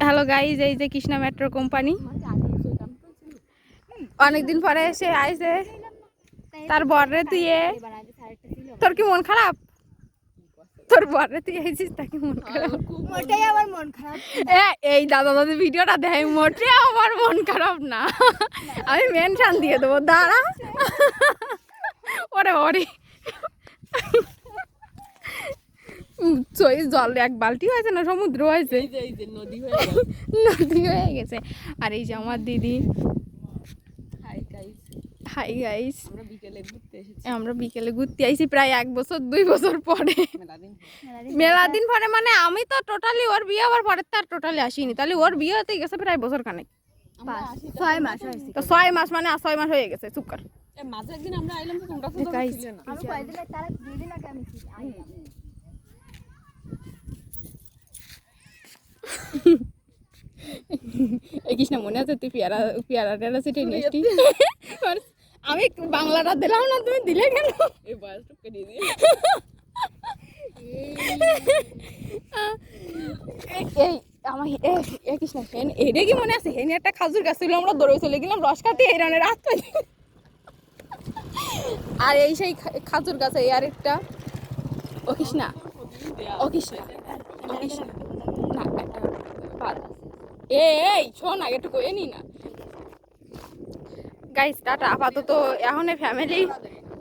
Hello guys, এই যে Krishna metro company অনেকদিন পরে এসে আইছে। তার বরে তুই তোর কি মন খারাপ? তোর বরে তুই আইছিস তা কি মন খারাপ? মোটেই আমার মন খারাপ। এই দাদা দাদি ভিডিওটা দেখাই, মোটে আমার মন খারাপ না। আমি মেনশন দিয়ে দেবো, দাঁড়া। ওরে ওরে জল এক বালতি হয়েছে না, সমুদ্র হয়েছে, নদী হয়ে গেছে। আর এই যে আমার দিদি। হাই গাইস, আমরা বিকেলে ঘুরতে আইছি প্রায় 1 বছর 2 বছর পরে, মেলা দিন পরে। মানে আমি তো টোটালি ওর বিয়ে হওয়ার পরে তার টোটালি আসিনি, তাহলে ওর বিয়ে হতে গেছে প্রায় বছর খানেক। 6 মাস হয়েছে। তো 6 মাস মানে 6 মাস হয়ে গেছে। চুপ কর। মাঝে একদিন আমরা আইলাম তো তোমরা তো ছিলে না। আমি কয়েকদিন তার 2 দিন আগে আমি আইলাম। এই কৃষ্ণা মনে আছে তুই পেয়ারা টেরা সিটে নিয়েছি? আমি বাংলাটা দিলাম না, তুমি দিলে কেন? এই বয়সটা দিয়ে দিয়ে এই আমার কৃষ্ণা হেন এটা কি মনে আছে? হেন একটা খাজুর গাছ ছিল, আমরা দৌড়ে চলে গেলাম রস খাতে, এই রানের রাত পাই। আর এই সেই খাজুর গাছ, এই আরেকটা। ও কৃষ্ণা, ও কৃষ্ণা, ও কৃষ্ণা না, এই শোন আগে একটু কয়ে নি না। গাইস টাটা, আপাতত এখন ফ্যামিলি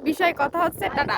বিষয় কথা হচ্ছে, টাটা।